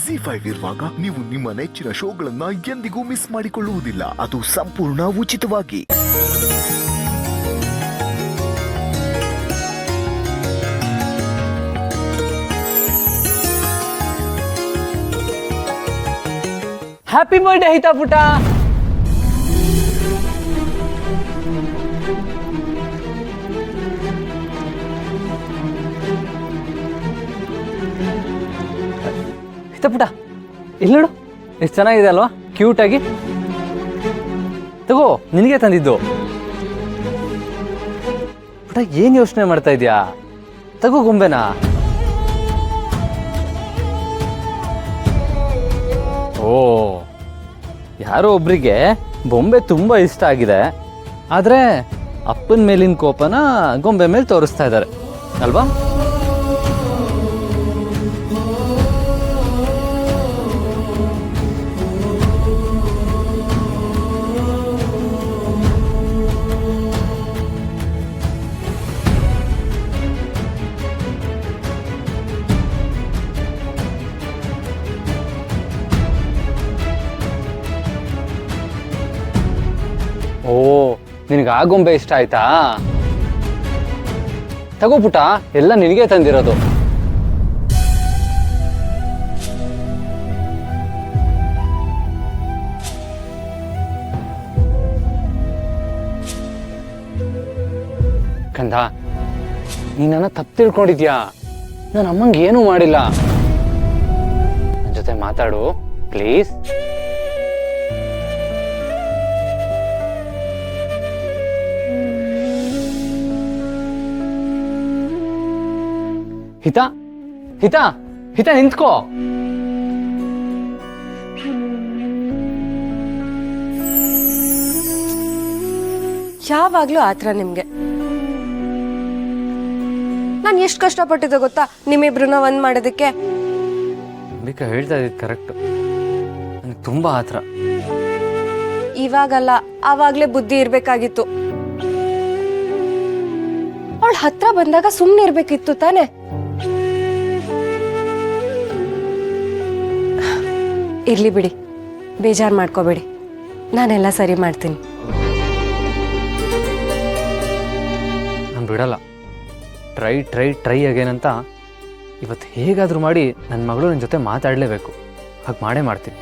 ಜಿ5 ಇರುವಾಗ ನೀವು ನಿಮ್ಮ ನೆಚ್ಚಿನ ಶೋಗಳನ್ನ ಎಂದಿಗೂ ಮಿಸ್ ಮಾಡಿಕೊಳ್ಳುವುದಿಲ್ಲ. ಅದು ಸಂಪೂರ್ಣ ಉಚಿತವಾಗಿ. ಹ್ಯಾಪಿ ಬರ್ಡೇ ಹಿತಾ ಪುಟ. ಹಿತಾ ಪುಟ ಇಲ್ಲಿ ನೋಡು, ಎಷ್ಟು ಚೆನ್ನಾಗಿದೆ ಅಲ್ವಾ, ಕ್ಯೂಟ್ ಆಗಿ. ತಗೋ, ನಿನಗೆ ತಂದಿದ್ದು. ಪುಟ ಏನ್ ಯೋಚನೆ ಮಾಡ್ತಾ ಇದೀಯಾ? ತಗೋ ಗೊಂಬೆನಾ. ಓ, ಯಾರೋ ಒಬ್ರಿಗೆ ಬೊಂಬೆ ತುಂಬಾ ಇಷ್ಟ ಆಗಿದೆ, ಆದ್ರೆ ಅಪ್ಪನ ಮೇಲಿನ ಕೋಪನ ಗೊಂಬೆ ಮೇಲೆ ತೋರಿಸ್ತಾ ಇದ್ದಾರೆ ಅಲ್ವಾ? ಓ, ನಿನಗೆ ಆ ಗೊಂಬೆ ಇಷ್ಟ ಆಯ್ತಾ? ತಗೋ ಪುಟ, ಎಲ್ಲ ನಿನಗೆ ತಂದಿರೋದು. ಕಂದ, ನೀ ನನ್ನ ತಪ್ಪು ತಿಳ್ಕೊಂಡಿದ್ಯಾ. ನಾನು ಅಮ್ಮಂಗೆ ಏನೂ ಮಾಡಿಲ್ಲ. ನನ್ನ ಜೊತೆ ಮಾತಾಡು ಪ್ಲೀಸ್. ಹಿತಾ ಹಿತಾ ಹಿತಾ, ನಿಂತ್ಕೋ. ಯಾವಾಗ್ಲೂ ಆತರ ನಿಮ್ಗೆ. ನಾನು ಎಷ್ಟು ಕಷ್ಟಪಟ್ಟಿದ್ದೆ ಗೊತ್ತಾ ನಿಮ್ಮಿಬ್ರನ್ನ ಒಂದ್ ಮಾಡೋದಕ್ಕೆ. ಅಂಬಿಕಾ ಹೇಳ್ತಾ ಇದ್ದಿದ್ದು ಕರೆಕ್ಟ್. ನನಗೆ ತುಂಬಾ ಆತರ. ಇವಾಗಲ್ಲ, ಆವಾಗ್ಲೇ ಬುದ್ಧಿ ಇರ್ಬೇಕಾಗಿತ್ತು. ಅವಳ ಹತ್ರ ಬಂದಾಗ ಸುಮ್ನೆ ಇರ್ಬೇಕಿತ್ತು ತಾನೆ. ಇರ್ಲಿ ಬಿಡಿ, ಬೇಜಾರು ಮಾಡ್ಕೋಬೇಡಿ, ನಾನೆಲ್ಲ ಸರಿ ಮಾಡ್ತೀನಿ. ನಾನು ಬಿಡಲ್ಲ. ಟ್ರೈ ಟ್ರೈ ಟ್ರೈ ಅಗೇನಂತ ಇವತ್ತು ಹೇಗಾದರೂ ಮಾಡಿ ನನ್ನ ಮಗಳು ನನ್ನ ಜೊತೆ ಮಾತಾಡಲೇಬೇಕು. ಹಾಗೆ ಮಾಡೇ ಮಾಡ್ತೀನಿ.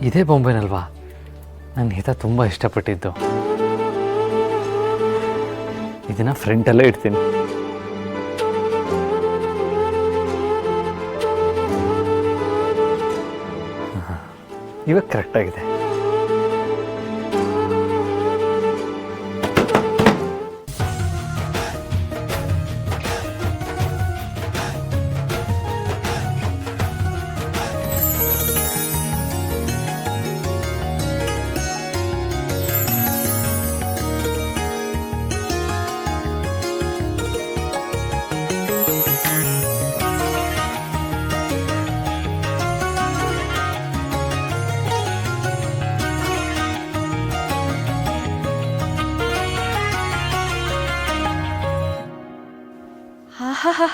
ಇದೇ ಬೊಂಬೆನಲ್ವಾ ನನ್ನ ಹಿತ ತುಂಬ ಇಷ್ಟಪಟ್ಟಿದ್ದು. ಇದನ್ನ ಫ್ರಂಟಲ್ಲೇ ಇಡ್ತೀನಿ. ಇವಾಗ ಕರೆಕ್ಟಾಗಿದೆ.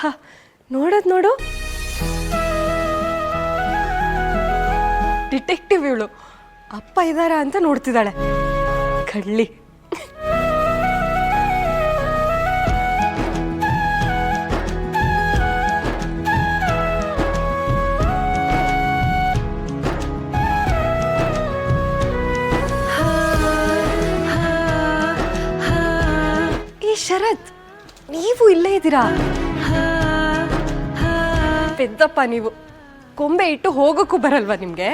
ಹಾ, ನೋಡೋದ್ ನೋಡು, ಡಿಟೆಕ್ಟಿವ್ ಇವಳು. ಅಪ್ಪ ಇದಾರ ಅಂತ ನೋಡ್ತಿದ್ದಾಳೆ, ಕಳ್ಳಿ. ಈ ಶರತ್, ನೀವು ಇಲ್ಲೇ ಇದ್ದೀರಾ? ಪೆದ್ದಪ್ಪ ನೀವು, ಕೊಂಬೆ ಇಟ್ಟು ಹೋಗೋಕ್ಕೂ ಬರಲ್ವಾ ನಿಮ್ಗೆ?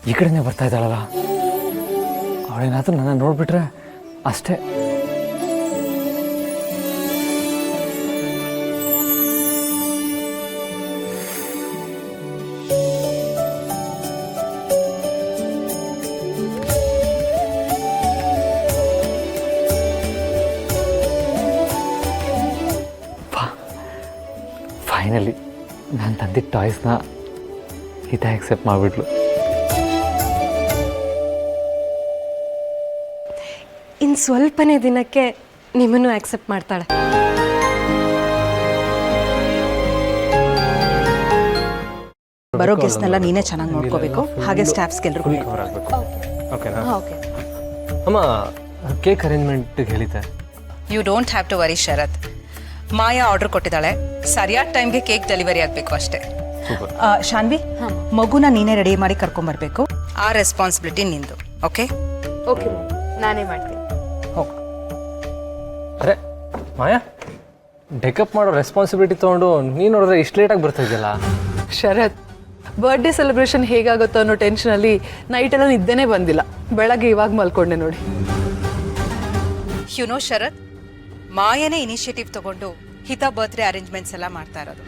ಈ ಕಡೆನೇ ಬರ್ತಾ ಇದ್ದಾಳಲ್ಲ, ಅವಳೇನಾದ್ರೂ ನನ್ನ ನೋಡ್ಬಿಟ್ರೆ ಅಷ್ಟೇ. ಫೈನಲಿ ನಾನು ತಂದಿದ್ದ ಟಾಯ್ಸ್ನ ಹಿತ ಆಕ್ಸೆಪ್ಟ್ ಮಾಡಿಬಿಟ್ಲು. ಇನ್ನು ಸ್ವಲ್ಪನೇ ದಿನಕ್ಕೆ ನಿಮ್ಮನ್ನು ಆಕ್ಸೆಪ್ಟ್ ಮಾಡ್ತಾಳೆ. ಬರೋ ಗೆಸ್ಟ್ನೆಲ್ಲ ನೀನೇ ಚೆನ್ನಾಗಿ ನೋಡ್ಕೋಬೇಕು, ಹಾಗೆ ಸ್ಟಾಫ್ಸ್ಗೆಲ್ರಿಗೂ. ಓಕೆನಾ? ಅಮ್ಮ, ಕೇಕ್ ಅರೇಂಜ್ಮೆಂಟ್ಗೆ ಹೇಳಿದ್ದೆ. You don't have to worry Sharath. Maya order ಕೊಟ್ಟಿದ್ದಾಳೆ, ಸರಿಯಾದ ಟೈಮ್ಗೆ ಕೇಕ್ ಡೆಲಿವರಿ ಆಗಬೇಕು ಅಷ್ಟೇ. ಶಾನ್ವಿ, ಮಗುನ ನೀನೇ ರೆಡಿ ಮಾಡಿ ಕರ್ಕೊಂಬರ್ಬೇಕು. ಆ ರೆಸ್ಪಾನ್ಸಿಬಿಲಿಟಿ ನಿಂದು. ಓಕೆ ಓಕೆ, ನಾನೇ ಮಾಡ್ತೀನಿ. ಹೋಗು. ಅರೆ ಮಾಯಾ, ಡೆಕಪ್ ಮಾಡೋ ರೆಸ್ಪಾನ್ಸಿಬಿಲಿಟಿ ತೊಗೊಂಡು ನೀನು ನೋಡಿದ್ರೆ ಇಷ್ಟು ಲೇಟಾಗಿ ಬರ್ತಾ ಇದೆಯಲ್ಲ. ಶರತ್, ಬರ್ಡೇ ಸೆಲೆಬ್ರೇಷನ್ ಹೇಗಾಗುತ್ತೋ ಅನ್ನೋ ಟೆನ್ಷನಲ್ಲಿ ನೈಟೆಲ್ಲ ನಿದ್ದೆನೇ ಬಂದಿಲ್ಲ. ಬೆಳಗ್ಗೆ ಇವಾಗ ಮಲ್ಕೊಂಡೆ ನೋಡಿ. ಯು ನೋ ಶರತ್, ಮಾಯನೇ ಇನಿಷಿಯೇಟಿವ್ ತಗೊಂಡು ಹಿತಾ ಬರ್ತ್ಡೇ ಅರೇಂಜ್ಮೆಂಟ್ಸ್ ಎಲ್ಲ ಮಾಡ್ತಾ ಇರೋದು.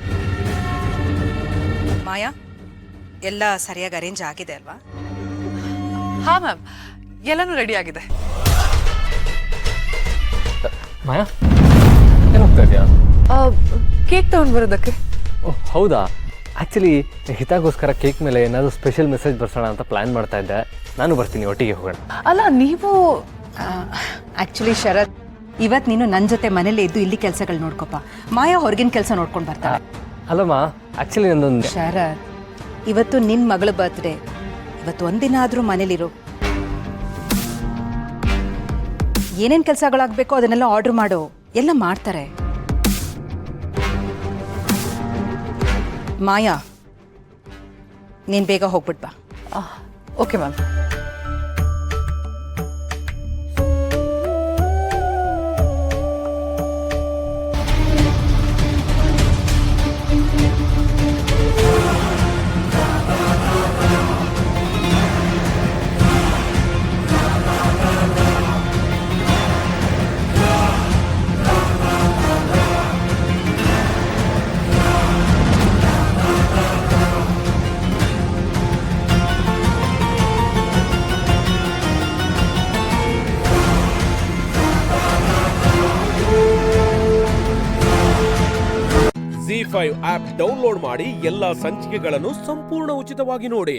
ಮಾಯಾ, ಎಲ್ಲ ಸರಿಯಾಗಿ ಅರೇಂಜ್ ಆಗಿದೆ ಅಲ್ವಾ? ಹಾ ಮ್ಯಾಮ್, ಎಲ್ಲನೂ ರೆಡಿ ಆಗಿದೆ. ಮಾಯಾ, ಏನು ಹೋಗ್ತಾ ಇದೆಯಾ? ಕೇಕ್ ತಗೊಂಡು ಬರೋದಕ್ಕೆ. ಓಹ್ ಹೌದಾ? ಆ್ಯಕ್ಚುಲಿ ಹಿತಾಗೋಸ್ಕರ ಕೇಕ್ ಮೇಲೆ ಏನಾದರೂ ಸ್ಪೆಷಲ್ ಮೆಸೇಜ್ ಬರ್ಸೋಣ ಅಂತ ಪ್ಲ್ಯಾನ್ ಮಾಡ್ತಾ ಇದ್ದೆ. ನಾನು ಬರ್ತೀನಿ, ಒಟ್ಟಿಗೆ ಹೋಗೋಣ. ಅಲ್ಲ, ನೀವು ಆ್ಯಕ್ಚುಲಿ ಶರತ್, ಇವತ್ತು ನೀನು ನನ್ನ ಜೊತೆ ಮನೇಲಿ ಇದ್ದು ಇಲ್ಲಿ ಕೆಲಸಗಳು ನೋಡ್ಕೊಪ್ಪ. ಮಾಯಾ ಹೊರಗಿನ ಕೆಲಸ ನೋಡ್ಕೊಂಡು ಬರ್ತಾಳೆ. ಅಲ್ಲಮ್ಮ, ಆ್ಯಕ್ಚುಲಿ ನಂದೊಂದು. ಶರತ್, ಇವತ್ತು ನಿನ್ನ ಮಗಳ ಬರ್ತ್ಡೇ, ಇವತ್ತು ಒಂದಿನ ಆದರೂ ಮನೇಲಿರು. ಏನೇನು ಕೆಲಸಗಳಾಗಬೇಕೋ ಅದನ್ನೆಲ್ಲ ಆರ್ಡರ್ ಮಾಡು, ಎಲ್ಲ ಮಾಡ್ತಾರೆ. ಮಾಯಾ, ನೀನು ಬೇಗ ಹೋಗ್ಬಿಟ್ ಬಾ. Okay ma'am. ZEE5 app download ಮಾಡಿ ಎಲ್ಲಾ ಸಂಚಿಕೆಗಳನ್ನು ಸಂಪೂರ್ಣ ಉಚಿತವಾಗಿ ನೋಡಿ.